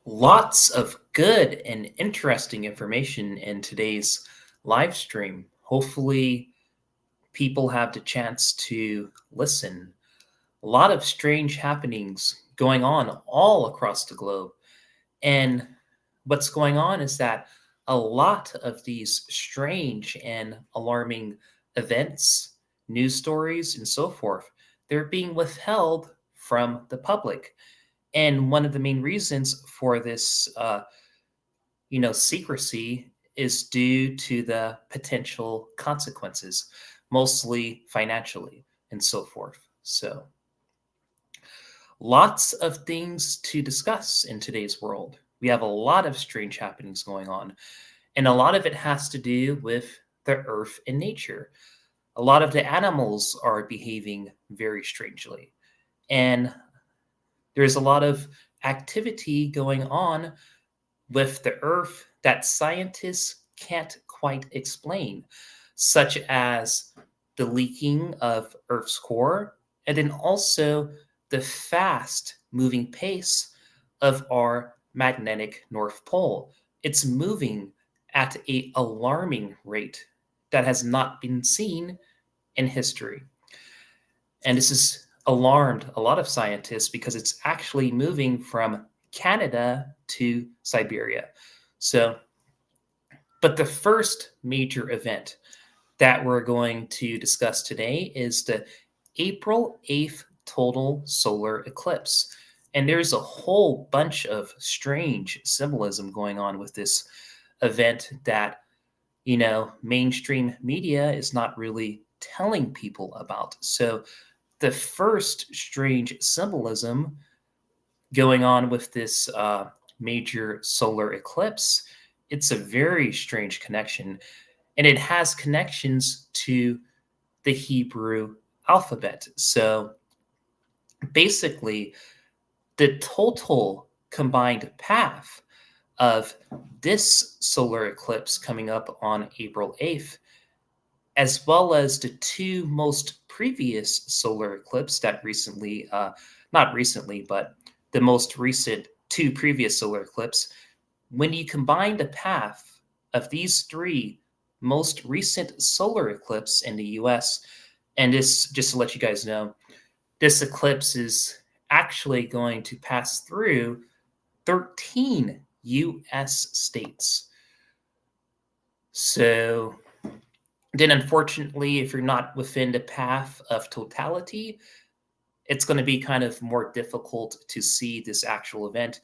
Lots of good and interesting information in today's live stream. Hopefully, people have the chance to listen. A lot of strange happenings going on all across the globe. And what's going on is that a lot of these strange and alarming events, news stories, and so forth, they're being withheld from the public. And one of the main reasons for this secrecy is due to the potential consequences, mostly financially and so forth. So, lots of things to discuss in today's world. We have a lot of strange happenings going on, and a lot of it has to do with the earth and nature. A lot of the animals are behaving very strangely, and there's a lot of activity going on with the Earth that scientists can't quite explain, such as the leaking of Earth's core, and then also the fast moving pace of our magnetic North Pole. It's moving at an alarming rate that has not been seen in history. And this has alarmed a lot of scientists because it's actually moving from Canada to Siberia. So, but the first major event that we're going to discuss today is the April 8th total solar eclipse. And there's a whole bunch of strange symbolism going on with this event that, mainstream media is not really telling people about. So, the first strange symbolism going on with this major solar eclipse, it's a very strange connection, and it has connections to the Hebrew alphabet. So basically, the total combined path of this solar eclipse coming up on April 8th, as well as the two most previous solar eclipses that recently, not recently, but the most recent two previous solar eclipses, when you combine the path of these three most recent solar eclipses in the US, and this, just to let you guys know, this eclipse is actually going to pass through 13 US states. So then, unfortunately, if you're not within the path of totality, it's going to be kind of more difficult to see this actual event.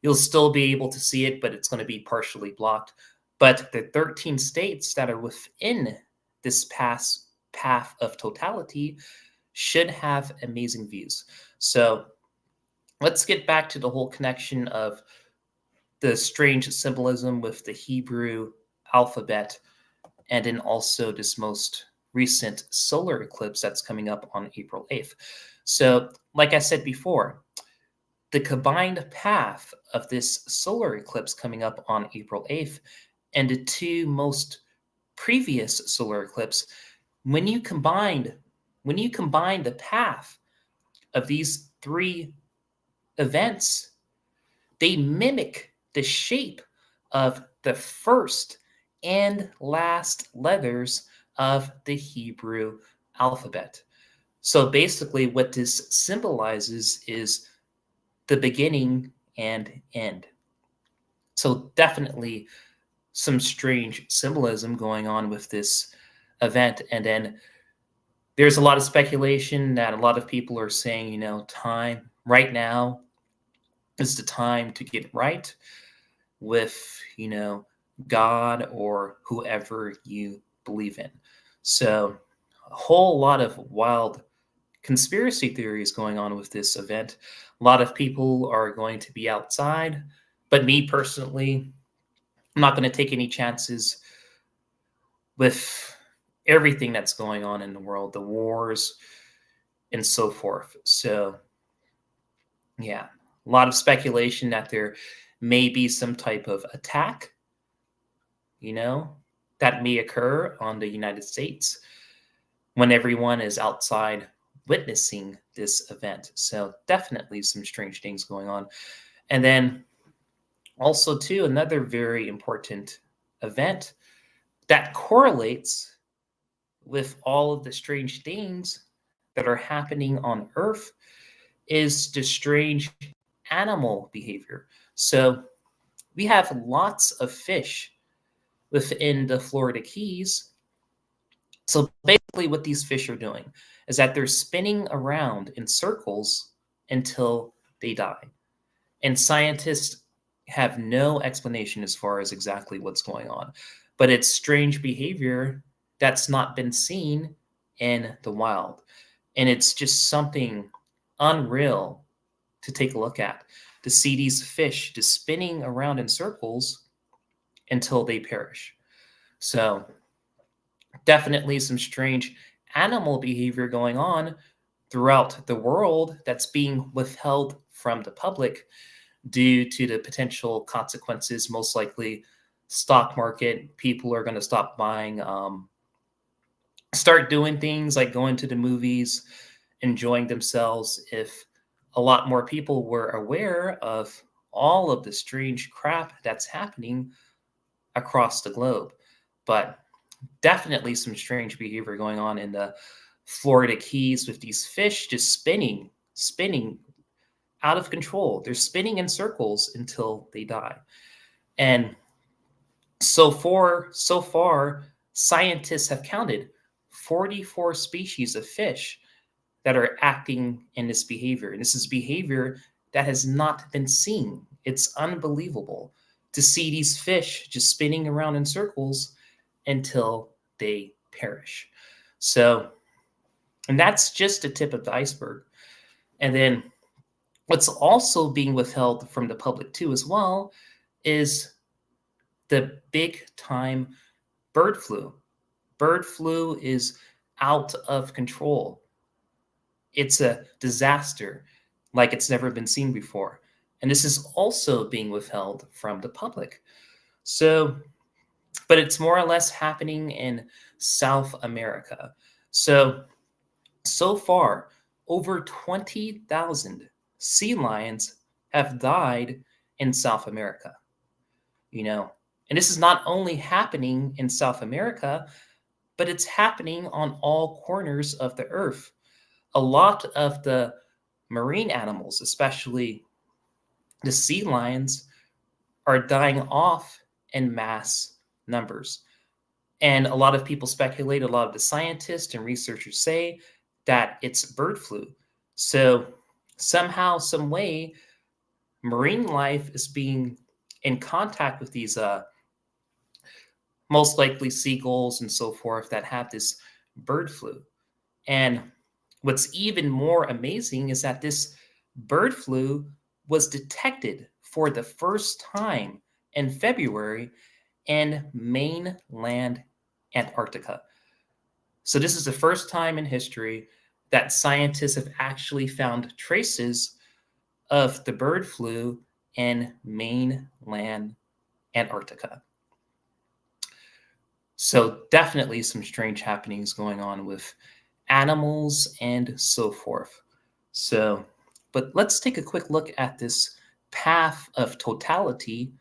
You'll still be able to see it, but it's going to be partially blocked. But the 13 states that are within this path of totality should have amazing views. So let's get back to the whole connection of the strange symbolism with the Hebrew alphabet, and then also this most recent solar eclipse that's coming up on April 8th. So, like I said before, the combined path of this solar eclipse coming up on April 8th and the two most previous solar eclipses, when you combine the path of these three events, they mimic the shape of the first and last letters of the Hebrew alphabet. So basically, what this symbolizes is the beginning and end. So definitely some strange symbolism going on with this event. And then there's a lot of speculation that a lot of people are saying, time right now is the time to get right with, God or whoever you believe in. So a whole lot of wild conspiracy theories going on with this event. A lot of people are going to be outside, but me personally, I'm not going to take any chances with everything that's going on in the world, the wars and so forth. So, yeah, a lot of speculation that there may be some type of attack, that may occur on the United States when everyone is outside witnessing this event. So definitely some strange things going on. And then Also, too, another very important event that correlates with all of the strange things that are happening on Earth is the strange animal behavior. So we have lots of fish within the Florida Keys. So basically, what these fish are doing is that they're spinning around in circles until they die. And scientists have no explanation as far as exactly what's going on. But it's strange behavior that's not been seen in the wild. And it's just something unreal to take a look at, to see these fish just spinning around in circles until they perish. So, definitely some strange animal behavior going on throughout the world that's being withheld from the public due to the potential consequences. Most likely, stock market, people are going to stop buying, start doing things like going to the movies, enjoying themselves. If a lot more people were aware of all of the strange crap that's happening across the globe. But definitely some strange behavior going on in the Florida Keys with these fish just spinning out of control. They're spinning in circles until they die. And so far, scientists have counted 44 species of fish that are acting in this behavior. And this is behavior that has not been seen. It's unbelievable to see these fish just spinning around in circles until they perish. So, and that's just the tip of the iceberg. And then what's also being withheld from the public too as well is the big time bird flu. Bird flu is out of control. It's a disaster like it's never been seen before. And this is also being withheld from the public. So, but it's more or less happening in South America. So far, over 20,000 sea lions have died in South America. You know, and this is not only happening in South America, but it's happening on all corners of the earth. A lot of the marine animals, especially the sea lions, are dying off in mass numbers. And a lot of people speculate, a lot of the scientists and researchers say that it's bird flu. So somehow, some way, marine life is being in contact with these most likely seagulls and so forth that have this bird flu. And what's even more amazing is that this bird flu was detected for the first time in February in mainland Antarctica. So, this is the first time in history that scientists have actually found traces of the bird flu in mainland Antarctica. So, definitely some strange happenings going on with animals and so forth. So, but let's take a quick look at this path of totality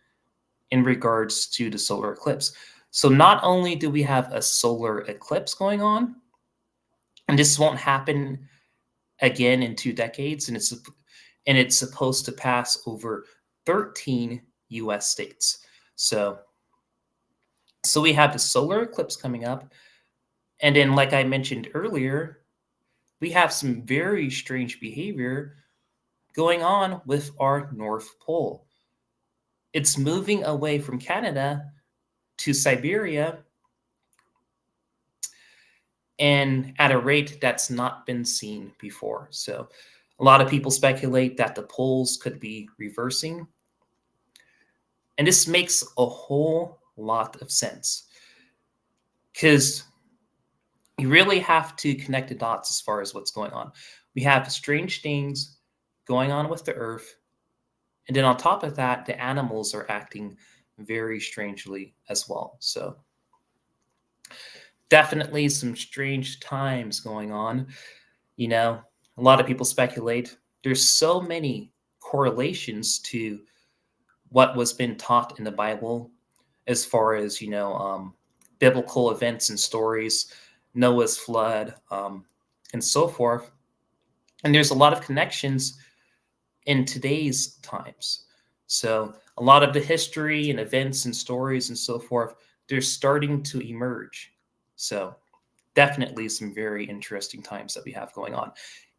in regards to the solar eclipse. So, not only do we have a solar eclipse going on, and this won't happen again in 2 decades, and it's supposed to pass over 13 U.S. states. So we have the solar eclipse coming up, and then, like I mentioned earlier, we have some very strange behavior going on with our North Pole. It's moving away from Canada to Siberia and at a rate that's not been seen before. So a lot of people speculate that the poles could be reversing. And this makes a whole lot of sense because you really have to connect the dots as far as what's going on. We have strange things going on with the earth. And then on top of that, the animals are acting very strangely as well. So definitely some strange times going on. You know, a lot of people speculate there's so many correlations to what was been taught in the Bible as far as, biblical events and stories, Noah's flood, and so forth. And there's a lot of connections in today's times. So a lot of the history and events and stories and so forth, they're starting to emerge. So definitely some very interesting times that we have going on.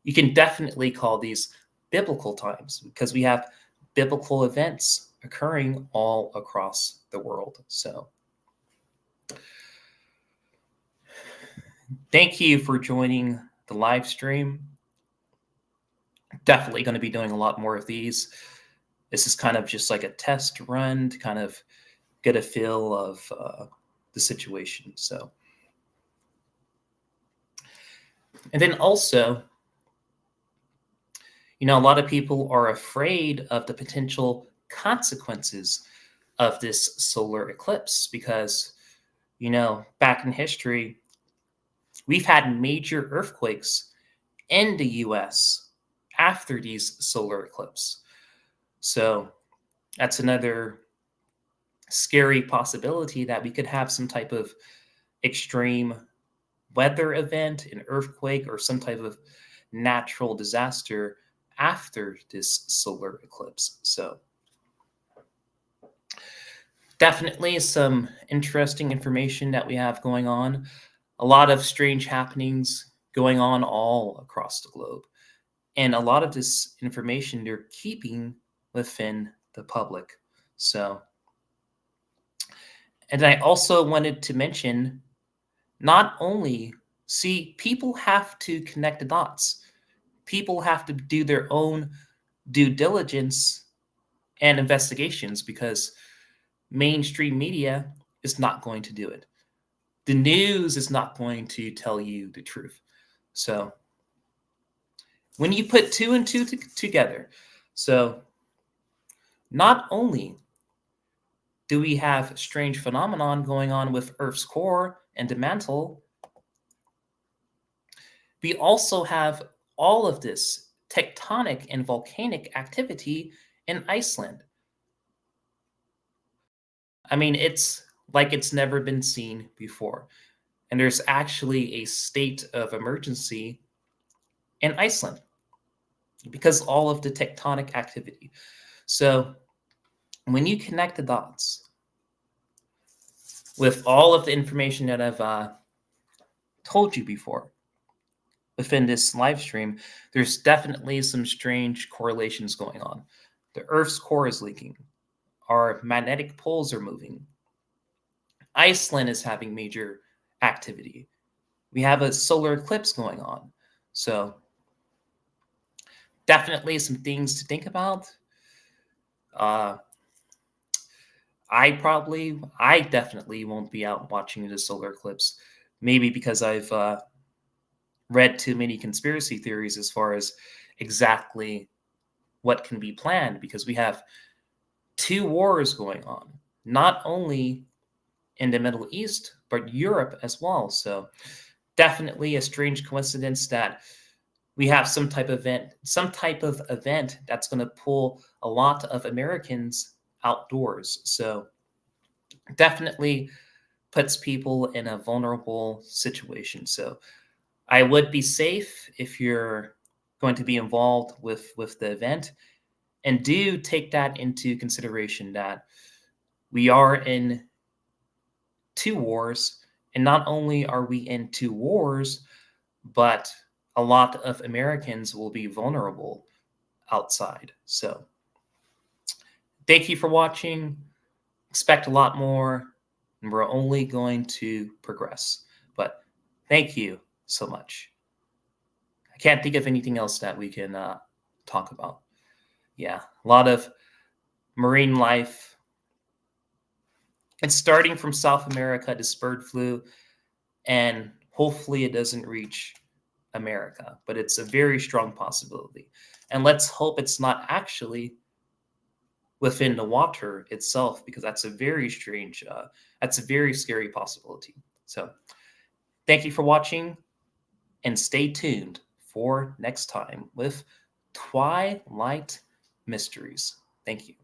You can definitely call these biblical times because we have biblical events occurring all across the world. So thank you for joining the live stream. Definitely going to be doing a lot more of these. This is kind of just like a test run to kind of get a feel of the situation. So, and then also, a lot of people are afraid of the potential consequences of this solar eclipse because, back in history, we've had major earthquakes in the US after these solar eclipses. So that's another scary possibility that we could have some type of extreme weather event, an earthquake, or some type of natural disaster after this solar eclipse. So definitely some interesting information that we have going on. A lot of strange happenings going on all across the globe. And a lot of this information they're keeping within the public. So, and I also wanted to mention not only, see, people have to connect the dots, people have to do their own due diligence and investigations because mainstream media is not going to do it. The news is not going to tell you the truth. So when you put two and two together, so not only do we have strange phenomenon going on with Earth's core and the mantle, we also have all of this tectonic and volcanic activity in Iceland. I mean, it's like it's never been seen before. And there's actually a state of emergency in Iceland because all of the tectonic activity. So when you connect the dots with all of the information that I've told you before within this live stream, there's definitely some strange correlations going on. The Earth's core is leaking. Our magnetic poles are moving. Iceland is having major activity. We have a solar eclipse going on. So definitely some things to think about. Uh, I definitely won't be out watching the solar eclipse. Maybe because I've read too many conspiracy theories as far as exactly what can be planned because we have two wars going on, not only in the Middle East, but Europe as well. So definitely a strange coincidence that we have some type of event that's going to pull a lot of Americans outdoors. So definitely puts people in a vulnerable situation. So I would be safe if you're going to be involved with the event, and do take that into consideration that we are in two wars, and not only are we in two wars, but a lot of Americans will be vulnerable outside. So thank you for watching. Expect a lot more, and we're only going to progress. But thank you so much. I can't think of anything else that we can talk about. Yeah, a lot of marine life. It's starting from South America, this bird flu, and hopefully it doesn't reach America, but it's a very strong possibility. And let's hope it's not actually within the water itself, because that's a very strange, that's a very scary possibility. So thank you for watching, and stay tuned for next time with Twilight Mysteries. Thank you.